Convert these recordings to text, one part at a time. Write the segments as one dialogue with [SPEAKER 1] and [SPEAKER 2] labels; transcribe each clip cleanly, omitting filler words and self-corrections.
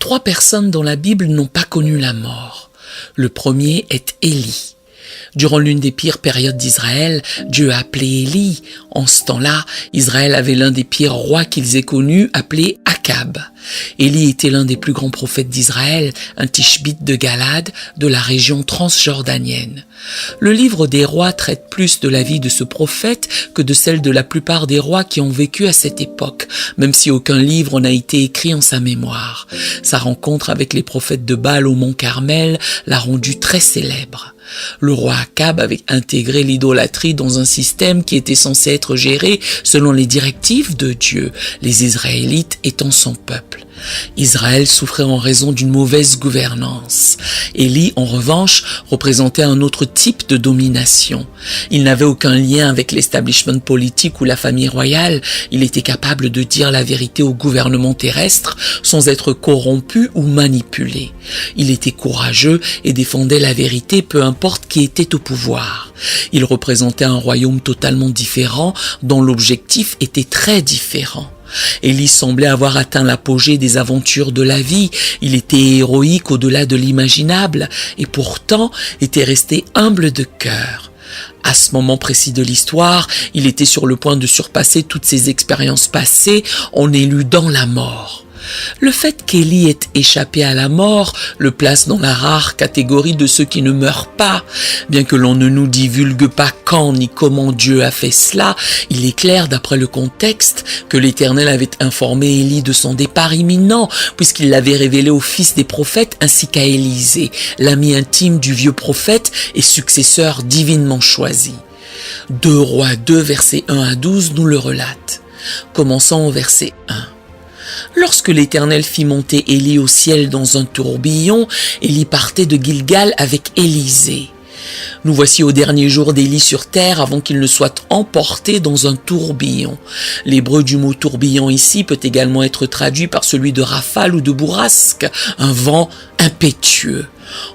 [SPEAKER 1] 3 personnes dans la Bible n'ont pas connu la mort. Le premier est Élie. Durant l'une des pires périodes d'Israël, Dieu a appelé Élie. En ce temps-là, Israël avait l'un des pires rois qu'ils aient connus, appelé Akab. Élie était l'un des plus grands prophètes d'Israël, un Tishbite de Galade, de la région transjordanienne. Le livre des rois traite plus de la vie de ce prophète que de celle de la plupart des rois qui ont vécu à cette époque, même si aucun livre n'a été écrit en sa mémoire. Sa rencontre avec les prophètes de Baal au mont Carmel l'a rendu très célèbre. Le roi Akab avait intégré l'idolâtrie dans un système qui était censé être géré selon les directives de Dieu, les Israélites étant son peuple. Israël souffrait en raison d'une mauvaise gouvernance. Élie, en revanche, représentait un autre type de domination. Il n'avait aucun lien avec l'establishment politique ou la famille royale. Il était capable de dire la vérité au gouvernement terrestre sans être corrompu ou manipulé. Il était courageux et défendait la vérité peu importe qui était au pouvoir. Il représentait un royaume totalement différent dont l'objectif était très différent. Élie semblait avoir atteint l'apogée des aventures de la vie. Il était héroïque au-delà de l'imaginable et pourtant était resté humble de cœur. À ce moment précis de l'histoire, il était sur le point de surpasser toutes ses expériences passées en éludant la mort. Le fait qu'Élie ait échappé à la mort le place dans la rare catégorie de ceux qui ne meurent pas. Bien que l'on ne nous divulgue pas quand ni comment Dieu a fait cela, il est clair d'après le contexte que l'Éternel avait informé Élie de son départ imminent, puisqu'il l'avait révélé au fils des prophètes ainsi qu'à Élisée, l'ami intime du vieux prophète et successeur divinement choisi. 2 Rois 2, versets 1 à 12 nous le relate. Commençons au verset 1. Lorsque l'Éternel fit monter Élie au ciel dans un tourbillon, Élie partait de Gilgal avec Élisée. Nous voici au dernier jour d'Élie sur terre avant qu'il ne soit emporté dans un tourbillon. L'hébreu du mot tourbillon ici peut également être traduit par celui de rafale ou de bourrasque, un vent impétueux.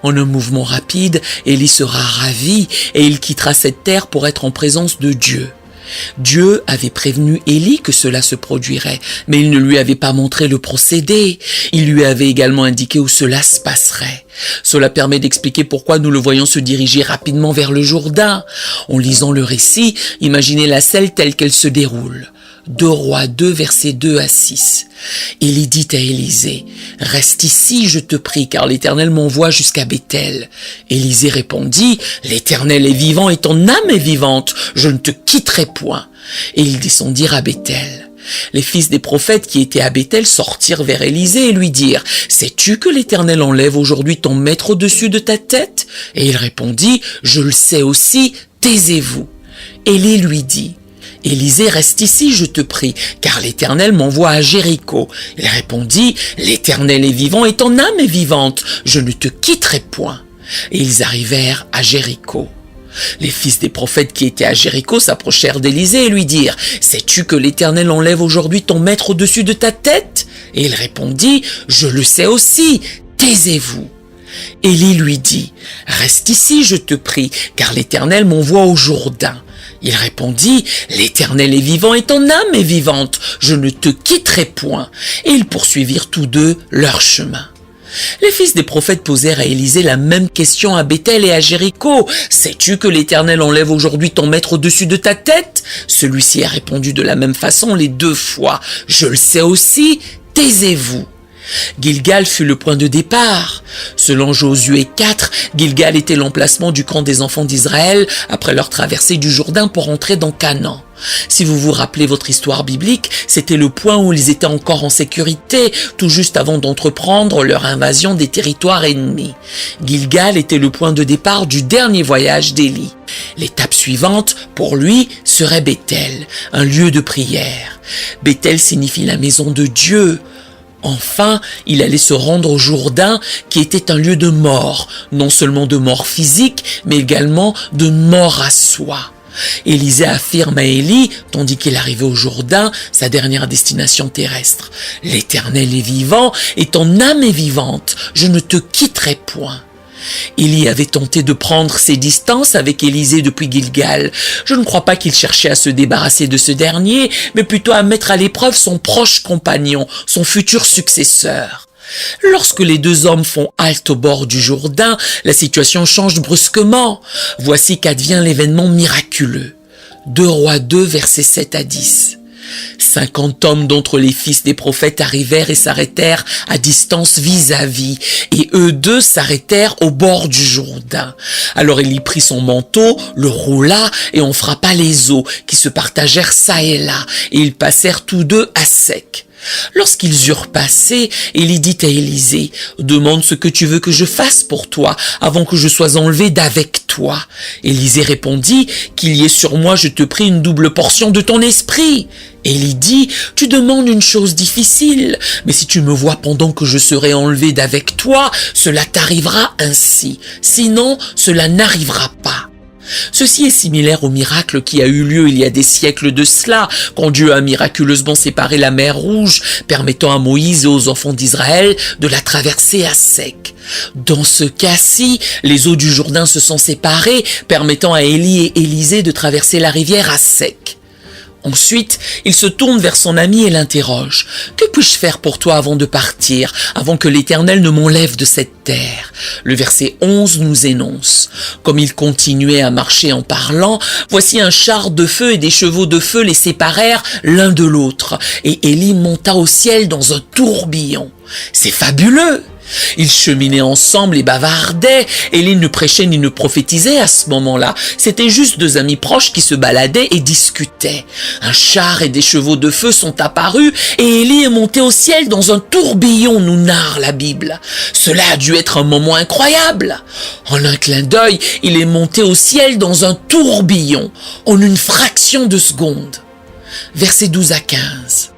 [SPEAKER 1] En un mouvement rapide, Élie sera ravi et il quittera cette terre pour être en présence de Dieu. Dieu avait prévenu Élie que cela se produirait, mais il ne lui avait pas montré le procédé. Il lui avait également indiqué où cela se passerait. Cela permet d'expliquer pourquoi nous le voyons se diriger rapidement vers le Jourdain. En lisant le récit, imaginez la scène telle qu'elle se déroule. 2 Rois 2, versets 2 à 6. Élie dit à Élisée, « Reste ici, je te prie, car l'Éternel m'envoie jusqu'à Béthel. » Élisée répondit, « L'Éternel est vivant et ton âme est vivante, je ne te quitterai point. » Et ils descendirent à Béthel. Les fils des prophètes qui étaient à Béthel sortirent vers Élisée et lui dirent, « Sais-tu que l'Éternel enlève aujourd'hui ton maître au-dessus de ta tête ?» Et il répondit, « Je le sais aussi, taisez-vous. » Élie lui dit, « Élisée, reste ici, je te prie, car l'Éternel m'envoie à Jéricho. » Il répondit, « L'Éternel est vivant et ton âme est vivante, je ne te quitterai point. » Et ils arrivèrent à Jéricho. Les fils des prophètes qui étaient à Jéricho s'approchèrent d'Élisée et lui dirent, « Sais-tu que l'Éternel enlève aujourd'hui ton maître au-dessus de ta tête ?» Et il répondit, « Je le sais aussi, taisez-vous. » Élie lui dit, « Reste ici, je te prie, car l'Éternel m'envoie au Jourdain. » Il répondit, « L'Éternel est vivant et ton âme est vivante, je ne te quitterai point. » Et ils poursuivirent tous deux leur chemin. Les fils des prophètes posèrent à Élisée la même question à Béthel et à Jéricho. « Sais-tu que l'Éternel enlève aujourd'hui ton maître au-dessus de ta tête ?» Celui-ci a répondu de la même façon les 2 fois. « Je le sais aussi, taisez-vous. » Gilgal fut le point de départ. Selon Josué 4, Gilgal était l'emplacement du camp des enfants d'Israël après leur traversée du Jourdain pour entrer dans Canaan. Si vous vous rappelez votre histoire biblique, c'était le point où ils étaient encore en sécurité, tout juste avant d'entreprendre leur invasion des territoires ennemis. Gilgal était le point de départ du dernier voyage d'Élie. L'étape suivante, pour lui, serait Béthel, un lieu de prière. Béthel signifie la maison de Dieu. Enfin, il allait se rendre au Jourdain, qui était un lieu de mort, non seulement de mort physique, mais également de mort à soi. Élisée affirme à Élie, tandis qu'il arrivait au Jourdain, sa dernière destination terrestre. « L'Éternel est vivant et ton âme est vivante, je ne te quitterai point. » Élie avait tenté de prendre ses distances avec Élisée depuis Gilgal. Je ne crois pas qu'il cherchait à se débarrasser de ce dernier, mais plutôt à mettre à l'épreuve son proche compagnon, son futur successeur. Lorsque les deux hommes font halte au bord du Jourdain, la situation change brusquement. Voici qu'advient l'événement miraculeux. 2 Rois 2, versets 7 à 10. 50 hommes d'entre les fils des prophètes arrivèrent et s'arrêtèrent à distance vis-à-vis, et eux deux s'arrêtèrent au bord du Jourdain. Alors Élie prit son manteau, le roula, et on frappa les eaux, qui se partagèrent çà et là, et ils passèrent tous deux à sec. Lorsqu'ils eurent passé, Élie dit à Élisée, « Demande ce que tu veux que je fasse pour toi, avant que je sois enlevé d'avec toi. » Élisée répondit, « Qu'il y ait sur moi, je te prie, une double portion de ton esprit. » Élie dit, « Tu demandes une chose difficile, mais si tu me vois pendant que je serai enlevé d'avec toi, cela t'arrivera ainsi. Sinon, cela n'arrivera pas. » Ceci est similaire au miracle qui a eu lieu il y a des siècles de cela, quand Dieu a miraculeusement séparé la mer Rouge, permettant à Moïse et aux enfants d'Israël de la traverser à sec. Dans ce cas-ci, les eaux du Jourdain se sont séparées, permettant à Élie et Élisée de traverser la rivière à sec. Ensuite, il se tourne vers son ami et l'interroge. « Que puis-je faire pour toi avant de partir, avant que l'Éternel ne m'enlève de cette terre ?» Le verset 11 nous énonce. Comme il continuait à marcher en parlant, voici un char de feu et des chevaux de feu les séparèrent l'un de l'autre, et Élie monta au ciel dans un tourbillon. C'est fabuleux! Ils cheminaient ensemble et bavardaient. Élie ne prêchait ni ne prophétisait à ce moment-là. C'était juste deux amis proches qui se baladaient et discutaient. Un char et des chevaux de feu sont apparus et Élie est monté au ciel dans un tourbillon, nous narre la Bible. Cela a dû être un moment incroyable. En un clin d'œil, il est monté au ciel dans un tourbillon, en une fraction de seconde. Versets 12 à 15.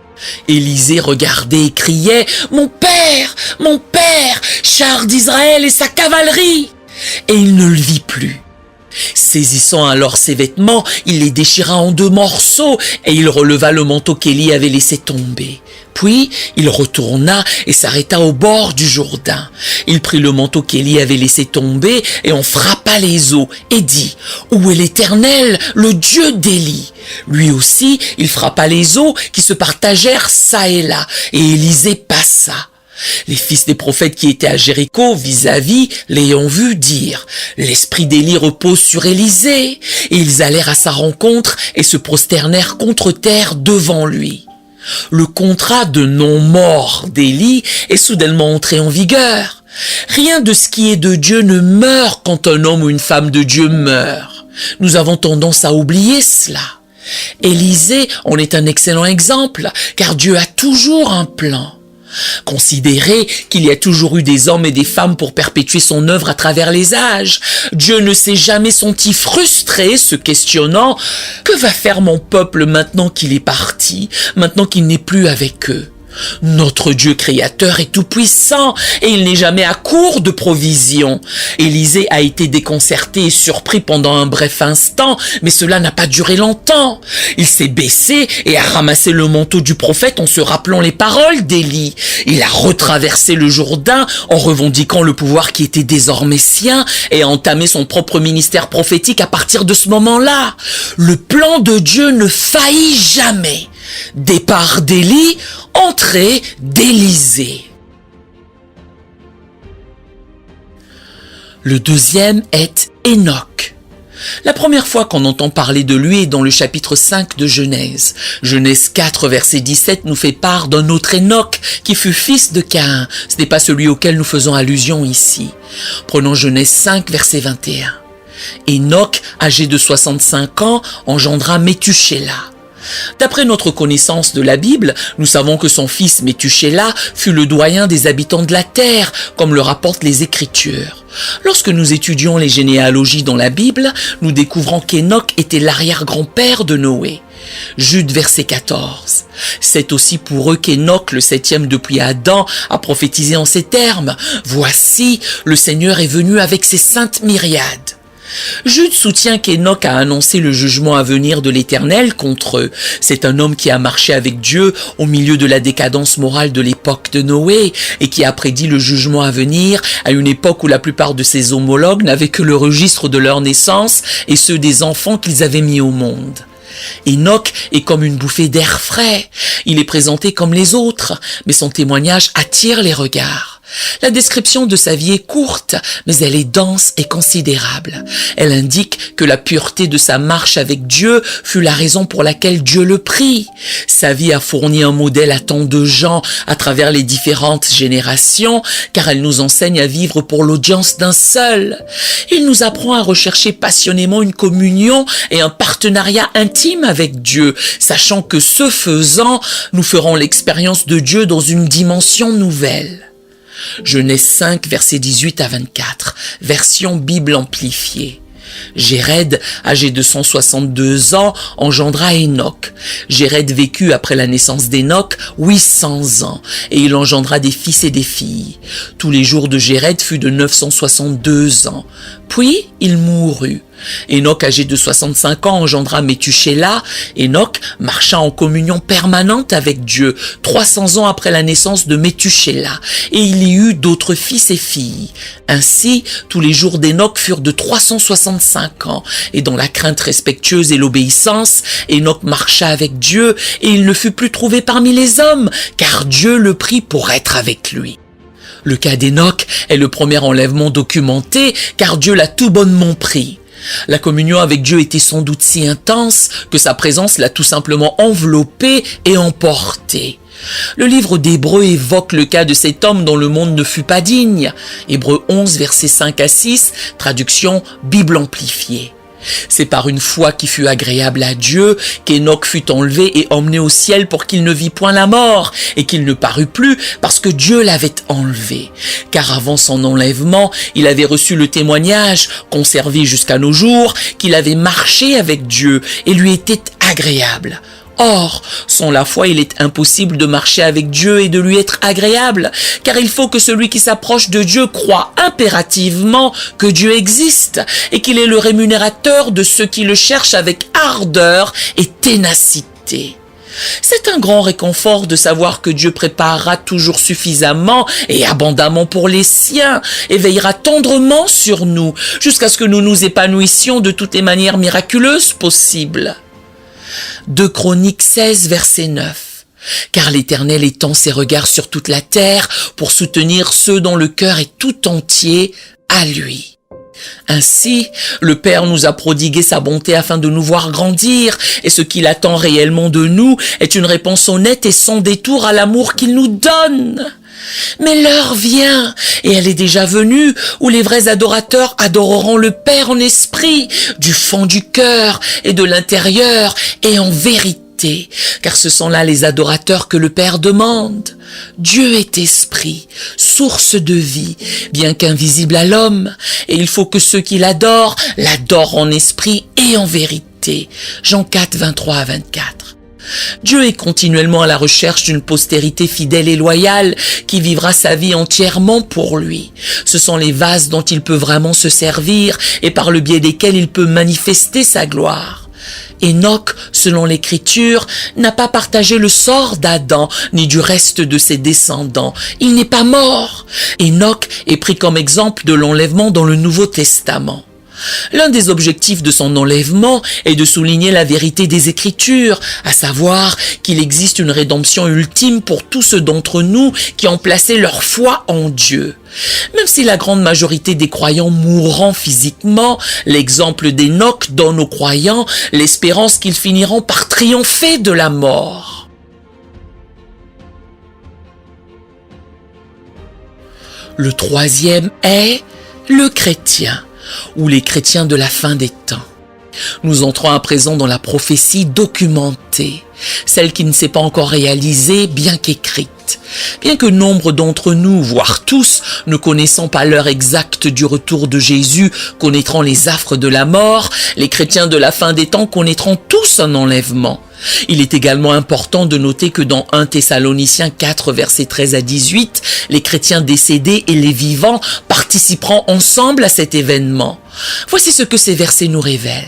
[SPEAKER 1] Élisée regardait et criait « Mon père, char d'Israël et sa cavalerie !» Et il ne le vit plus. Saisissant alors ses vêtements, il les déchira en 2 morceaux et il releva le manteau qu'Élie avait laissé tomber. Puis, il retourna et s'arrêta au bord du Jourdain. Il prit le manteau qu'Élie avait laissé tomber et on frappa les eaux et dit « Où est l'Éternel, le Dieu d'Élie ?» Lui aussi, il frappa les eaux qui se partagèrent çà et là et Élisée passa. Les fils des prophètes qui étaient à Jéricho, vis-à-vis, l'ayant vu, dirent « L'esprit d'Élie repose sur Élisée. » Et ils allèrent à sa rencontre et se prosternèrent contre terre devant lui. Le contrat de non-mort d'Élie est soudainement entré en vigueur. Rien de ce qui est de Dieu ne meurt quand un homme ou une femme de Dieu meurt. Nous avons tendance à oublier cela. Élisée en est un excellent exemple, car Dieu a toujours un plan. Considérez qu'il y a toujours eu des hommes et des femmes pour perpétuer son œuvre à travers les âges. Dieu ne s'est jamais senti frustré, se questionnant « Que va faire mon peuple maintenant qu'il est parti, maintenant qu'il n'est plus avec eux ?» Notre Dieu créateur est tout-puissant et il n'est jamais à court de provisions. Élisée a été déconcerté et surpris pendant un bref instant, mais cela n'a pas duré longtemps. Il s'est baissé et a ramassé le manteau du prophète en se rappelant les paroles d'Élie. Il a retraversé le Jourdain en revendiquant le pouvoir qui était désormais sien et a entamé son propre ministère prophétique à partir de ce moment-là. Le plan de Dieu ne faillit jamais. Départ d'Élie, entrée d'Élisée. Le deuxième est Hénoch. La première fois qu'on entend parler de lui est dans le chapitre 5 de Genèse. Genèse 4, verset 17 nous fait part d'un autre Hénoch qui fut fils de Caïn. Ce n'est pas celui auquel nous faisons allusion ici. Prenons Genèse 5, verset 21. Hénoch, âgé de 65 ans, engendra Métuséla. D'après notre connaissance de la Bible, nous savons que son fils Métuséla fut le doyen des habitants de la terre, comme le rapportent les Écritures. Lorsque nous étudions les généalogies dans la Bible, nous découvrons qu'Hénoch était l'arrière-grand-père de Noé. Jude verset 14. C'est aussi pour eux qu'Hénoch, le 7e depuis Adam, a prophétisé en ces termes. « Voici, le Seigneur est venu avec ses saintes myriades. » Jude soutient qu'Hénoch a annoncé le jugement à venir de l'Éternel contre eux. C'est un homme qui a marché avec Dieu au milieu de la décadence morale de l'époque de Noé et qui a prédit le jugement à venir à une époque où la plupart de ses homologues n'avaient que le registre de leur naissance et ceux des enfants qu'ils avaient mis au monde. Enoch est comme une bouffée d'air frais. Il est présenté comme les autres, mais son témoignage attire les regards. La description de sa vie est courte, mais elle est dense et considérable. Elle indique que la pureté de sa marche avec Dieu fut la raison pour laquelle Dieu le prit. Sa vie a fourni un modèle à tant de gens à travers les différentes générations, car elle nous enseigne à vivre pour l'audience d'un seul. Il nous apprend à rechercher passionnément une communion et un partenariat intime avec Dieu, sachant que ce faisant, nous ferons l'expérience de Dieu dans une dimension nouvelle. Genèse 5, versets 18 à 24, version Bible amplifiée. Jéred, âgé de 162 ans, engendra Enoch. Jéred vécut après la naissance d'Enoch 800 ans, et il engendra des fils et des filles. Tous les jours de Jéred fut de 962 ans. Puis il mourut. Enoch, âgé de 65 ans, engendra Méthusélah. Enoch marcha en communion permanente avec Dieu 300 ans après la naissance de Méthusélah, et il y eut d'autres fils et filles. Ainsi, tous les jours d'Enoch furent de 365 ans, et dans la crainte respectueuse et l'obéissance, Enoch marcha avec Dieu, et il ne fut plus trouvé parmi les hommes, car Dieu le prit pour être avec lui. Le cas d'Enoch est le premier enlèvement documenté, car Dieu l'a tout bonnement pris. La communion avec Dieu était sans doute si intense que sa présence l'a tout simplement enveloppé et emporté. Le livre d'Hébreux évoque le cas de cet homme dont le monde ne fut pas digne. Hébreux 11, versets 5 à 6, traduction Bible amplifiée. C'est par une foi qui fut agréable à Dieu qu'Enoch fut enlevé et emmené au ciel pour qu'il ne vît point la mort et qu'il ne parut plus parce que Dieu l'avait enlevé. Car avant son enlèvement, il avait reçu le témoignage, conservé jusqu'à nos jours, qu'il avait marché avec Dieu et lui était agréable. Or, sans la foi, il est impossible de marcher avec Dieu et de lui être agréable, car il faut que celui qui s'approche de Dieu croie impérativement que Dieu existe et qu'il est le rémunérateur de ceux qui le cherchent avec ardeur et ténacité. C'est un grand réconfort de savoir que Dieu préparera toujours suffisamment et abondamment pour les siens et veillera tendrement sur nous jusqu'à ce que nous nous épanouissions de toutes les manières miraculeuses possibles. 2 Chroniques 16, verset 9. Car l'Éternel étend ses regards sur toute la terre pour soutenir ceux dont le cœur est tout entier à lui. Ainsi, le Père nous a prodigué sa bonté afin de nous voir grandir, et ce qu'il attend réellement de nous est une réponse honnête et sans détour à l'amour qu'il nous donne. Mais l'heure vient, et elle est déjà venue, où les vrais adorateurs adoreront le Père en esprit, du fond du cœur et de l'intérieur, et en vérité, car ce sont là les adorateurs que le Père demande. Dieu est esprit, source de vie, bien qu'invisible à l'homme, et il faut que ceux qui l'adorent en esprit et en vérité. Jean 4, 23 à 24. Dieu est continuellement à la recherche d'une postérité fidèle et loyale qui vivra sa vie entièrement pour lui. Ce sont les vases dont il peut vraiment se servir et par le biais desquels il peut manifester sa gloire. Enoch, selon l'Écriture, n'a pas partagé le sort d'Adam ni du reste de ses descendants. Il n'est pas mort. Enoch est pris comme exemple de l'enlèvement dans le Nouveau Testament. L'un des objectifs de son enlèvement est de souligner la vérité des Écritures, à savoir qu'il existe une rédemption ultime pour tous ceux d'entre nous qui ont placé leur foi en Dieu. Même si la grande majorité des croyants mourront physiquement, l'exemple d'Enoch donne aux croyants l'espérance qu'ils finiront par triompher de la mort. Le troisième est le chrétien, ou les chrétiens de la fin des temps. Nous entrons à présent dans la prophétie documentée, celle qui ne s'est pas encore réalisée, bien qu'écrite. Bien que nombre d'entre nous, voire tous, ne connaissant pas l'heure exacte du retour de Jésus, connaîtront les affres de la mort, les chrétiens de la fin des temps connaîtront tous un enlèvement. Il est également important de noter que dans 1 Thessaloniciens 4, versets 13 à 18, les chrétiens décédés et les vivants participeront ensemble à cet événement. Voici ce que ces versets nous révèlent.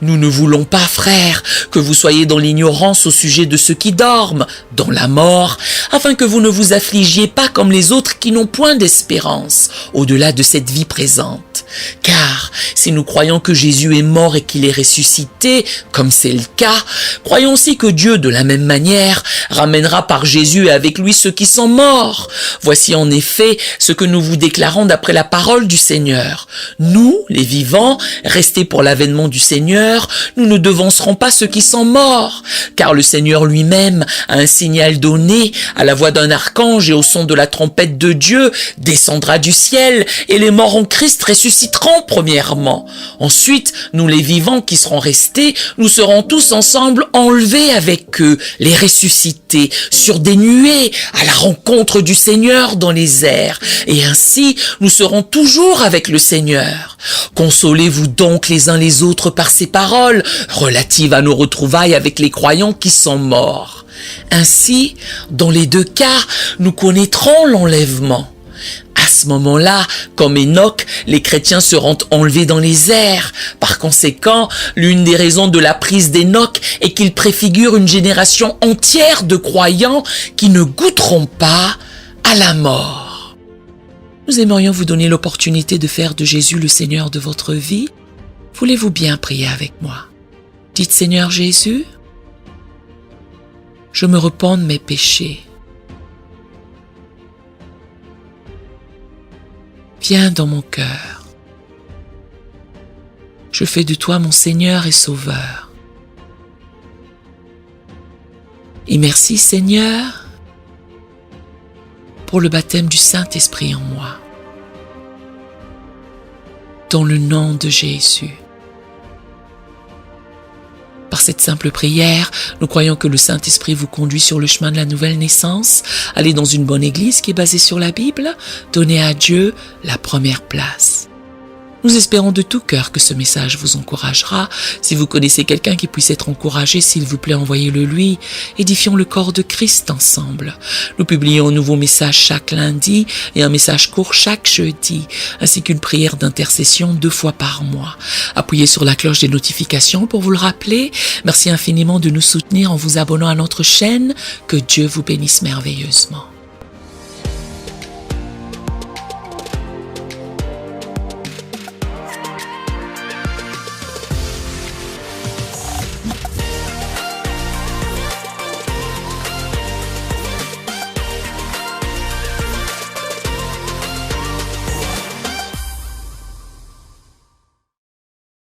[SPEAKER 1] Nous ne voulons pas, frères, que vous soyez dans l'ignorance au sujet de ceux qui dorment, dans la mort, afin que vous ne vous affligiez pas comme les autres qui n'ont point d'espérance, au-delà de cette vie présente. Sainte. Car si nous croyons que Jésus est mort et qu'il est ressuscité, comme c'est le cas, croyons aussi que Dieu, de la même manière, ramènera par Jésus et avec lui ceux qui sont morts. Voici en effet ce que nous vous déclarons d'après la parole du Seigneur. Nous, les vivants, restés pour l'avènement du Seigneur, nous ne devancerons pas ceux qui sont morts, car le Seigneur lui-même a un signal donné, à la voix d'un archange et au son de la trompette de Dieu, descendra du ciel, et les morts en Christ ressusciteront premièrement. Ensuite, nous les vivants qui serons restés, nous serons tous ensemble enlevés avec eux, les ressuscités, sur des nuées, à la rencontre du Seigneur dans les airs, et ainsi nous serons toujours avec le Seigneur. Consolez-vous donc les uns les autres par ces paroles, relatives à nos retrouvailles avec les croyants qui sont morts. Ainsi, dans les deux cas, nous connaîtrons l'enlèvement. À ce moment-là, comme Enoch, les chrétiens seront enlevés dans les airs. Par conséquent, l'une des raisons de la prise d'Enoch est qu'il préfigure une génération entière de croyants qui ne goûteront pas à la mort. Nous aimerions vous donner l'opportunité de faire de Jésus le Seigneur de votre vie. Voulez-vous bien prier avec moi? Dites: Seigneur Jésus, je me repens de mes péchés. Viens dans mon cœur. Je fais de toi mon Seigneur et Sauveur. Et merci Seigneur pour le baptême du Saint-Esprit en moi. Dans le nom de Jésus. Par cette simple prière, nous croyons que le Saint-Esprit vous conduit sur le chemin de la nouvelle naissance. Allez dans une bonne église qui est basée sur la Bible. Donnez à Dieu la première place. Nous espérons de tout cœur que ce message vous encouragera. Si vous connaissez quelqu'un qui puisse être encouragé, s'il vous plaît, envoyez-le lui. Édifions le corps de Christ ensemble. Nous publions un nouveau message chaque lundi et un message court chaque jeudi, ainsi qu'une prière d'intercession 2 fois par mois. Appuyez sur la cloche des notifications pour vous le rappeler. Merci infiniment de nous soutenir en vous abonnant à notre chaîne. Que Dieu vous bénisse merveilleusement.